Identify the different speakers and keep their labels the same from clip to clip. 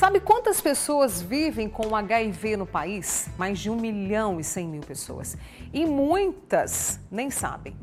Speaker 1: Sabe quantas pessoas vivem com HIV no país? Mais de 1.100.000 pessoas. E muitas nem sabem.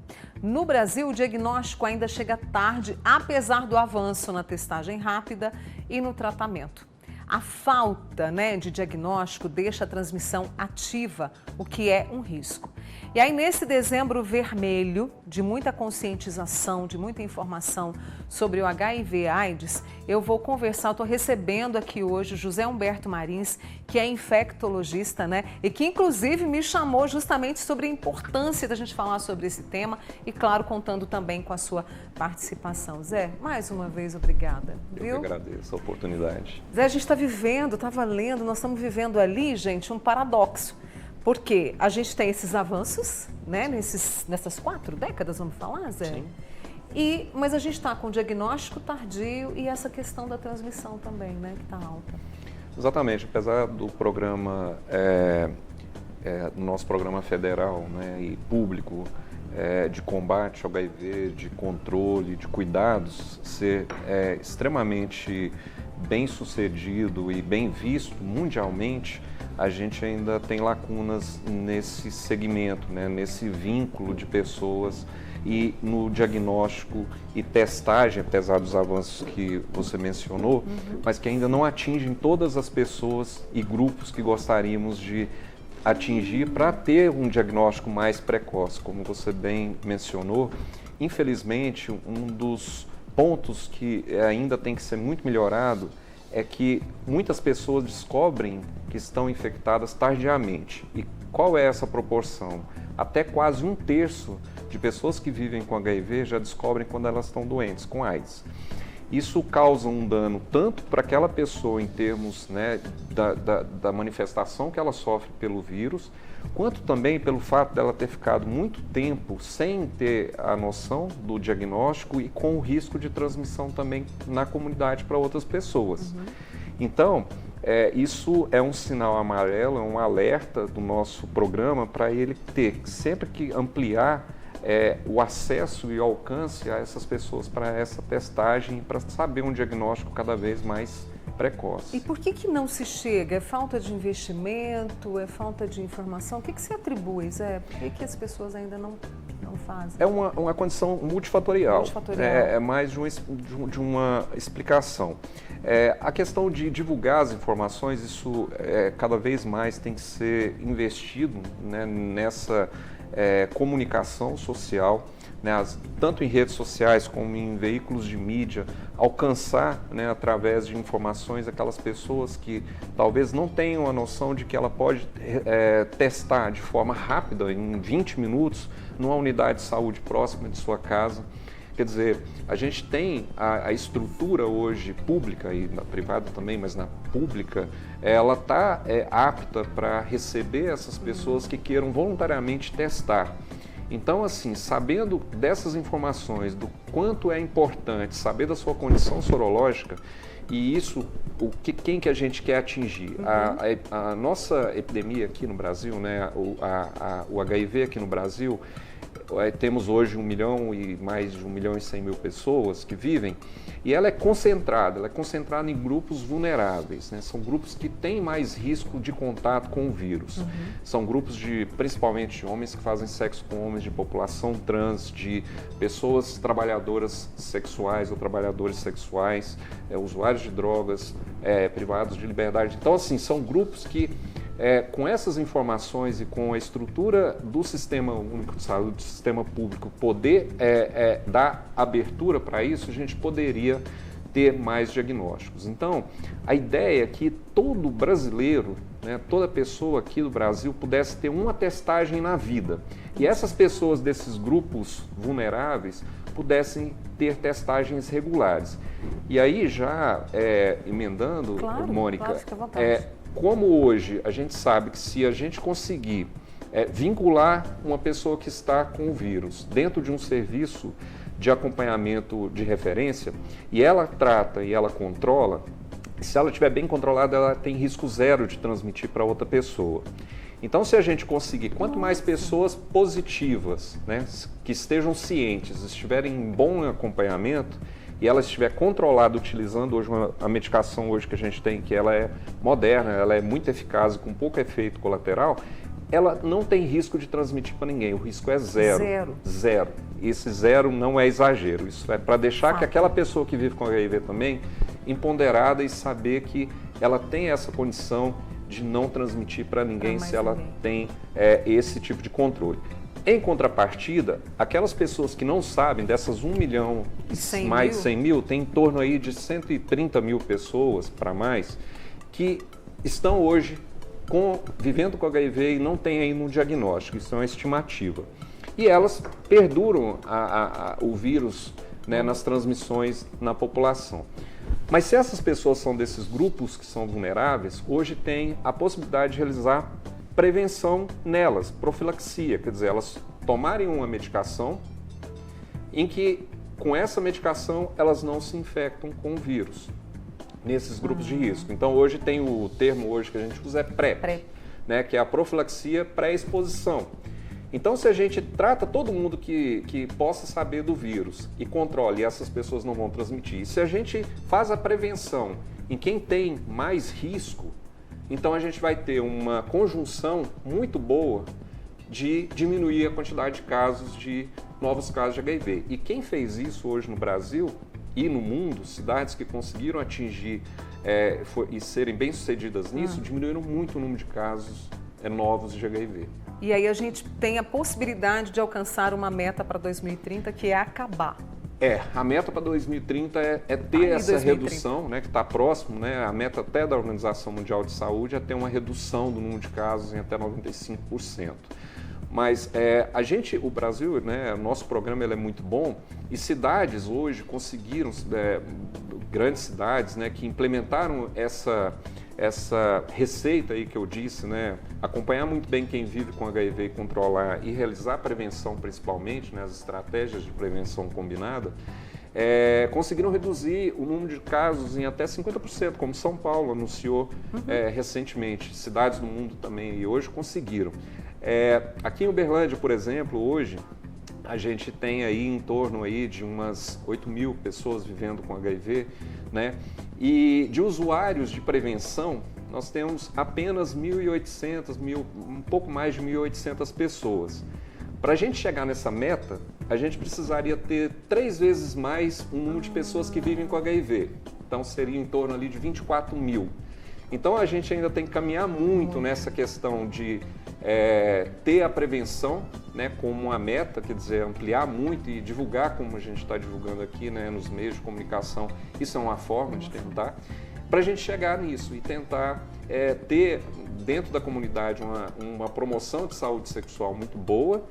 Speaker 1: No Brasil, o diagnóstico ainda chega tarde, apesar do avanço na testagem rápida e no tratamento. A falta, de diagnóstico deixa a transmissão ativa, o que é um risco. E aí, nesse dezembro vermelho, de muita conscientização, de muita informação sobre o HIV/AIDS, eu vou conversar, estou recebendo aqui hoje o José Humberto Marins, que é infectologista, e que inclusive me chamou justamente sobre a importância da gente falar sobre esse tema e, claro, contando também com a sua participação. Zé, mais uma vez, obrigada.
Speaker 2: Eu que agradeço a oportunidade.
Speaker 1: Zé, a gente está vivendo, estava lendo, nós estamos vivendo ali, gente, um paradoxo. Porque a gente tem esses avanços, nessas 4 décadas, vamos falar, Zé?
Speaker 2: Sim.
Speaker 1: Mas a gente está com o diagnóstico tardio e essa questão da transmissão também, que está alta.
Speaker 2: Exatamente, apesar do programa, nosso programa federal e público de combate ao HIV, de controle, de cuidados, ser extremamente bem sucedido e bem visto mundialmente, a gente ainda tem lacunas nesse segmento, nesse vínculo de pessoas e no diagnóstico e testagem, apesar dos avanços que você mencionou, mas que ainda não atingem todas as pessoas e grupos que gostaríamos de atingir para ter um diagnóstico mais precoce. Como você bem mencionou, infelizmente, um dos pontos que ainda tem que ser muito melhorado é que muitas pessoas descobrem que estão infectadas tardiamente. E qual é essa proporção? Até quase 1/3 de pessoas que vivem com HIV já descobrem quando elas estão doentes, com AIDS. Isso causa um dano tanto para aquela pessoa em termos da manifestação que ela sofre pelo vírus, quanto também pelo fato dela ter ficado muito tempo sem ter a noção do diagnóstico e com o risco de transmissão também na comunidade para outras pessoas. Então, isso é um sinal amarelo, é um alerta do nosso programa para ele ter sempre que ampliar o acesso e o alcance a essas pessoas para essa testagem, para saber um diagnóstico cada vez mais precoce.
Speaker 1: E por que não se chega? É falta de investimento? É falta de informação? O que se atribui, Zé? Por que as pessoas ainda não fazem?
Speaker 2: É uma condição multifatorial. É mais de uma explicação. A questão de divulgar as informações, isso cada vez mais tem que ser investido nessa comunicação social, tanto em redes sociais como em veículos de mídia, alcançar através de informações aquelas pessoas que talvez não tenham a noção de que ela pode testar de forma rápida, em 20 minutos, numa unidade de saúde próxima de sua casa. Quer dizer, a gente tem a estrutura hoje pública e na privada também, mas na pública, ela está apta para receber essas pessoas que queiram voluntariamente testar. Então, assim, sabendo dessas informações, do quanto é importante saber da sua condição sorológica, e isso, quem que a gente quer atingir? A nossa epidemia aqui no Brasil, o HIV aqui no Brasil, temos hoje 1 milhão e mais de 1.100.000 pessoas que vivem, e ela é concentrada em grupos vulneráveis, São grupos que têm mais risco de contato com o vírus. São grupos principalmente de homens que fazem sexo com homens, de população trans, de pessoas trabalhadoras sexuais ou trabalhadores sexuais, usuários de drogas, privados de liberdade. Então, assim, são grupos que com essas informações e com a estrutura do Sistema Único de Saúde, do sistema público, poder dar abertura para isso, a gente poderia ter mais diagnósticos. Então, a ideia é que todo brasileiro, toda pessoa aqui do Brasil pudesse ter uma testagem na vida. E essas pessoas desses grupos vulneráveis pudessem ter testagens regulares. E aí, já emendando, Mônica,
Speaker 1: claro, fica à vontade.
Speaker 2: Como hoje a gente sabe que se a gente conseguir vincular uma pessoa que está com o vírus dentro de um serviço de acompanhamento de referência, e ela trata e ela controla, se ela estiver bem controlada, ela tem risco zero de transmitir para outra pessoa. Então, se a gente conseguir, quanto mais pessoas positivas, que estejam cientes, estiverem em bom acompanhamento, e ela estiver controlada utilizando hoje a medicação hoje que a gente tem, que ela é moderna, ela é muito eficaz e com pouco efeito colateral, ela não tem risco de transmitir para ninguém, o risco é zero. Zero. E esse zero não é exagero, isso é para deixar que aquela pessoa que vive com HIV também empoderada e saber que ela tem essa condição de não transmitir para ninguém se ela tem esse tipo de controle. Em contrapartida, aquelas pessoas que não sabem, dessas 1 milhão e mais 100 mil, tem em torno aí de 130 mil pessoas para mais, que estão hoje vivendo com HIV e não têm ainda um diagnóstico, isso é uma estimativa. E elas perduram o vírus, né, nas transmissões na população. Mas se essas pessoas são desses grupos que são vulneráveis, hoje tem a possibilidade de realizar prevenção nelas, profilaxia, quer dizer, elas tomarem uma medicação em que, com essa medicação, elas não se infectam com o vírus, nesses grupos de risco. Então, hoje tem o termo hoje que a gente usa é PrEP, né, que é a profilaxia pré-exposição. Então, se a gente trata todo mundo que possa saber do vírus e controle, e essas pessoas não vão transmitir, e se a gente faz a prevenção em quem tem mais risco, então a gente vai ter uma conjunção muito boa de diminuir a quantidade de casos, de novos casos de HIV. E quem fez isso hoje no Brasil e no mundo, cidades que conseguiram atingir e serem bem-sucedidas nisso, diminuíram muito o número de casos novos de HIV.
Speaker 1: E aí a gente tem a possibilidade de alcançar uma meta para 2030, que é acabar.
Speaker 2: A meta para 2030 é ter essa redução, né, que está próximo, né, a meta até da Organização Mundial de Saúde é ter uma redução do número de casos em até 95%. Mas o Brasil, né, o nosso programa ele é muito bom e cidades hoje conseguiram, grandes cidades, né, que implementaram essa receita aí que eu disse, né, acompanhar muito bem quem vive com HIV e controlar e realizar a prevenção principalmente, né, as estratégias de prevenção combinada, conseguiram reduzir o número de casos em até 50%, como São Paulo anunciou recentemente, cidades do mundo também e hoje conseguiram. Aqui em Uberlândia, por exemplo, hoje a gente tem aí em torno aí de umas 8 mil pessoas vivendo com HIV, né? E de usuários de prevenção, nós temos apenas 1.800, um pouco mais de 1.800 pessoas. Para a gente chegar nessa meta, a gente precisaria ter 3 vezes mais o número de pessoas que vivem com HIV. Então seria em torno ali de 24 mil. Então a gente ainda tem que caminhar muito nessa questão de ter a prevenção, né, como uma meta, quer dizer, ampliar muito e divulgar como a gente está divulgando aqui, né, nos meios de comunicação. Isso é uma forma de tentar, para a gente chegar nisso e tentar ter dentro da comunidade uma promoção de saúde sexual muito boa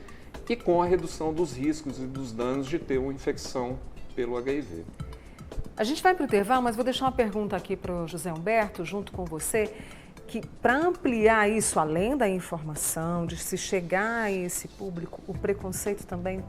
Speaker 2: e com a redução dos riscos e dos danos de ter uma infecção pelo HIV.
Speaker 1: A gente vai para o intervalo, mas vou deixar uma pergunta aqui para o José Humberto, junto com você, que para ampliar isso, além da informação, de se chegar a esse público, o preconceito também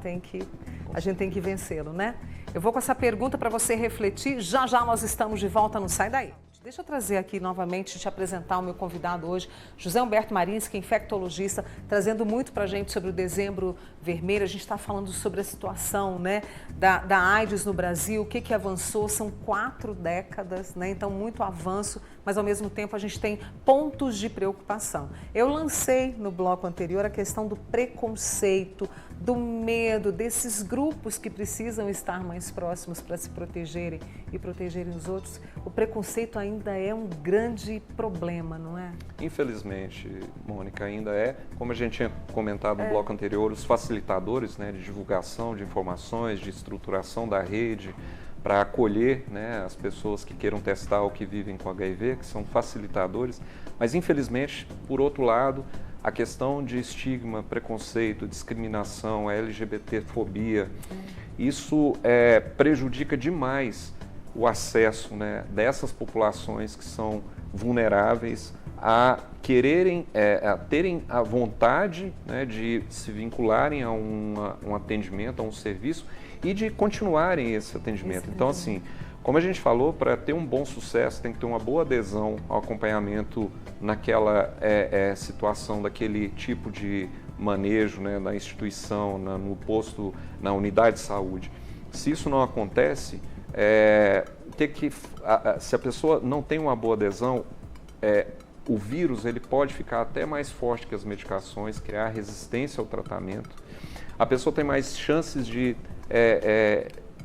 Speaker 1: a gente tem que vencê-lo, né? Eu vou com essa pergunta para você refletir, já nós estamos de volta, não sai daí. Deixa eu trazer aqui novamente, te apresentar o meu convidado hoje, José Humberto Marins, que é infectologista, trazendo muito para a gente sobre o Dezembro Vermelho. A gente está falando sobre a situação, né, da AIDS no Brasil, o que avançou, são 4 décadas, né, então muito avanço, mas ao mesmo tempo a gente tem pontos de preocupação. Eu lancei no bloco anterior a questão do preconceito, do medo, desses grupos que precisam estar mais próximos para se protegerem e protegerem os outros. O preconceito ainda é um grande problema, não é?
Speaker 2: Infelizmente, Mônica, ainda é. Como a gente tinha comentado no bloco anterior, os facilitadores, né, de divulgação de informações, de estruturação da rede para acolher, né, as pessoas que queiram testar ou que vivem com HIV, que são facilitadores. Mas, infelizmente, por outro lado, a questão de estigma, preconceito, discriminação, a LGBTfobia, isso prejudica demais o acesso, né, dessas populações que são vulneráveis a quererem, a terem a vontade, né, de se vincularem a um atendimento, a um serviço e de continuarem esse atendimento. Então, assim, como a gente falou, para ter um bom sucesso tem que ter uma boa adesão ao acompanhamento naquela situação, daquele tipo de manejo, né, na instituição, no posto, na unidade de saúde. Se isso não acontece, se a pessoa não tem uma boa adesão, o vírus ele pode ficar até mais forte que as medicações, criar resistência ao tratamento. A pessoa tem mais chances de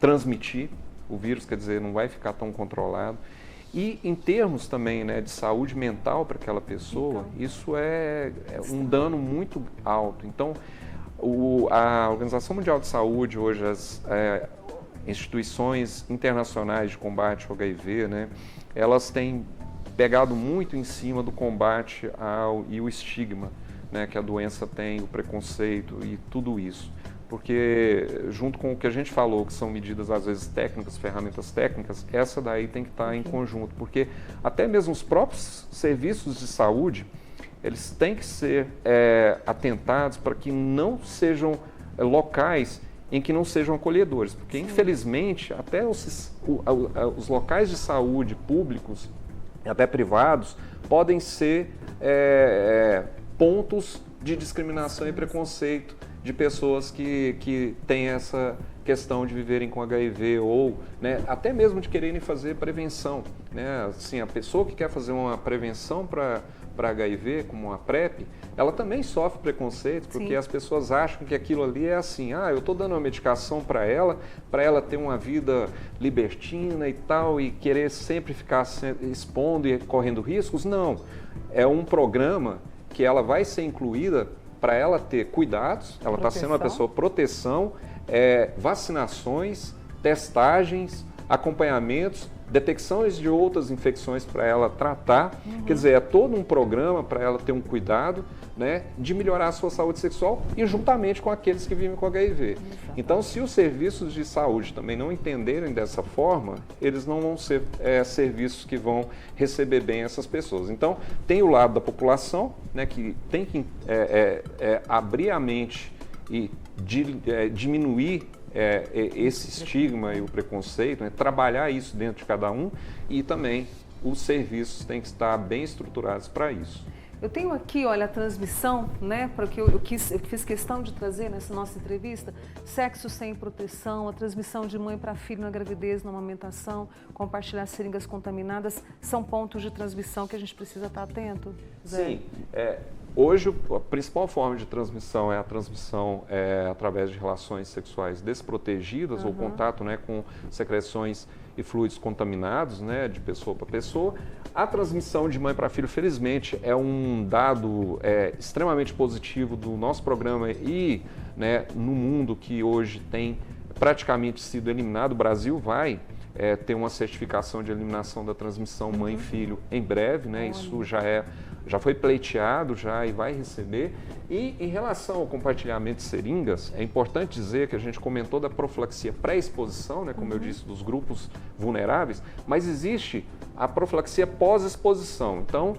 Speaker 2: transmitir o vírus, quer dizer, não vai ficar tão controlado. E em termos também, né, de saúde mental para aquela pessoa, isso é um dano muito alto. Então, a Organização Mundial de Saúde, hoje as instituições internacionais de combate ao HIV, né, elas têm pegado muito em cima do combate e o estigma, né, que a doença tem, o preconceito e tudo isso. Porque junto com o que a gente falou, que são medidas às vezes técnicas, ferramentas técnicas, essa daí tem que estar em conjunto, porque até mesmo os próprios serviços de saúde, eles têm que ser atentados para que não sejam locais em que não sejam acolhedores, porque infelizmente até os locais de saúde públicos e até privados podem ser pontos de discriminação e preconceito de pessoas que têm essa questão de viverem com HIV ou, né, até mesmo de quererem fazer prevenção, né? Assim, a pessoa que quer fazer uma prevenção para HIV, como uma PrEP, ela também sofre preconceito, porque as pessoas acham que aquilo ali é assim, eu estou dando uma medicação para ela ter uma vida libertina e tal, e querer sempre ficar expondo e correndo riscos. Não, é um programa que ela vai ser incluída para ela ter cuidados, ela está sendo uma pessoa proteção, vacinações, testagens, acompanhamentos, detecções de outras infecções para ela tratar. Quer dizer, é todo um programa para ela ter um cuidado, né, de melhorar a sua saúde sexual e juntamente com aqueles que vivem com HIV. Então, se os serviços de saúde também não entenderem dessa forma, eles não vão ser serviços que vão receber bem essas pessoas. Então, tem o lado da população, né, que tem que abrir a mente e diminuir esse estigma e o preconceito, né, trabalhar isso dentro de cada um, e também os serviços têm que estar bem estruturados para isso.
Speaker 1: Eu tenho aqui, olha, a transmissão, né, para que eu fiz questão de trazer nessa nossa entrevista, sexo sem proteção, a transmissão de mãe para filho na gravidez, na amamentação, compartilhar seringas contaminadas, são pontos de transmissão que a gente precisa estar atento, Zé?
Speaker 2: Sim, hoje a principal forma de transmissão é a transmissão através de relações sexuais desprotegidas ou contato, né, com secreções e fluidos contaminados, né, de pessoa para pessoa. A transmissão de mãe para filho, felizmente, é um dado extremamente positivo do nosso programa e, né, no mundo que hoje tem praticamente sido eliminado. O Brasil vai ter uma certificação de eliminação da transmissão mãe-filho em breve, né? Isso já foi pleiteado e vai receber. E em relação ao compartilhamento de seringas, é importante dizer que a gente comentou da profilaxia pré-exposição, né, como eu disse, dos grupos vulneráveis, mas existe a profilaxia pós-exposição. Então,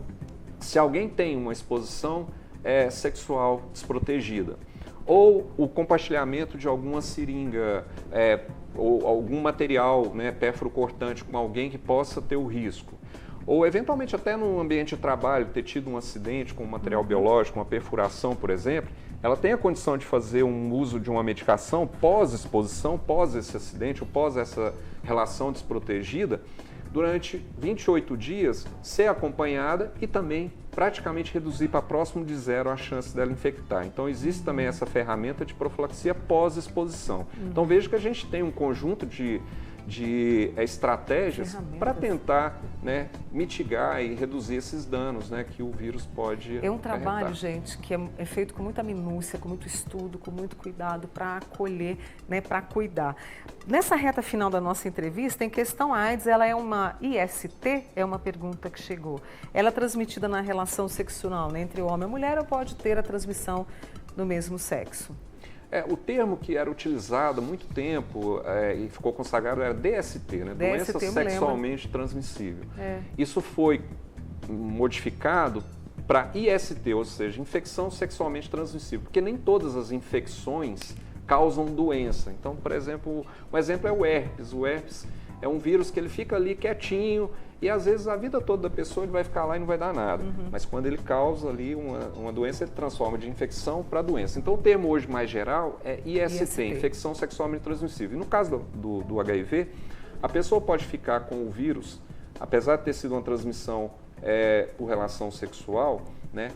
Speaker 2: se alguém tem uma exposição sexual desprotegida, ou o compartilhamento de alguma seringa ou algum material, né, pérfuro-cortante com alguém que possa ter o risco, ou eventualmente até no ambiente de trabalho ter tido um acidente com um material biológico, uma perfuração, por exemplo, ela tem a condição de fazer um uso de uma medicação pós-exposição, pós esse acidente ou pós essa relação desprotegida, durante 28 dias, ser acompanhada e também praticamente reduzir para próximo de zero a chance dela infectar. Então, existe também essa ferramenta de profilaxia pós-exposição. Então, veja que a gente tem um conjunto de estratégias para tentar, né, mitigar e reduzir esses danos, né, que o vírus pode
Speaker 1: É um trabalho, gente, que é feito com muita minúcia, com muito estudo, com muito cuidado para acolher, né, para cuidar. Nessa reta final da nossa entrevista, em questão AIDS, ela é uma IST? É uma pergunta que chegou. Ela é transmitida na relação sexual, né, entre o homem e a mulher, ou pode ter a transmissão no mesmo sexo?
Speaker 2: O termo que era utilizado há muito tempo e ficou consagrado era DST, né? Doença sexualmente transmissível. Isso foi modificado para IST, ou seja, infecção sexualmente transmissível, porque nem todas as infecções causam doença. Então, por exemplo, um exemplo é o herpes. O herpes é um vírus que ele fica ali quietinho e às vezes a vida toda da pessoa ele vai ficar lá e não vai dar nada. Mas quando ele causa ali uma doença, ele transforma de infecção para doença. Então o termo hoje mais geral é IST, infecção sexualmente transmissível. E no caso do HIV, A pessoa pode ficar com o vírus, apesar de ter sido uma transmissão por relação sexual, né,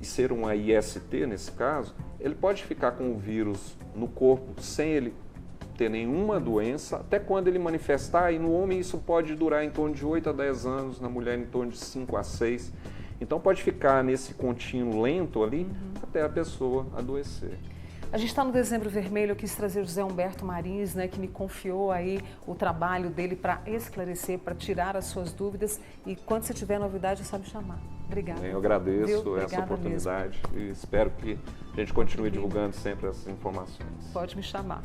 Speaker 2: e ser uma IST nesse caso, ele pode ficar com o vírus no corpo sem ele ter nenhuma doença, até quando ele manifestar, e no homem isso pode durar em torno de 8 a 10 anos, na mulher em torno de 5 a 6. Então pode ficar nesse contínuo lento ali até a pessoa adoecer.
Speaker 1: A gente está no Dezembro Vermelho, eu quis trazer o José Humberto Marins, né, que me confiou aí o trabalho dele para esclarecer, para tirar as suas dúvidas. E quando você tiver novidade, é só me chamar. Obrigada.
Speaker 2: Eu agradeço essa oportunidade e espero que a gente continue divulgando sempre essas informações.
Speaker 1: Pode me chamar.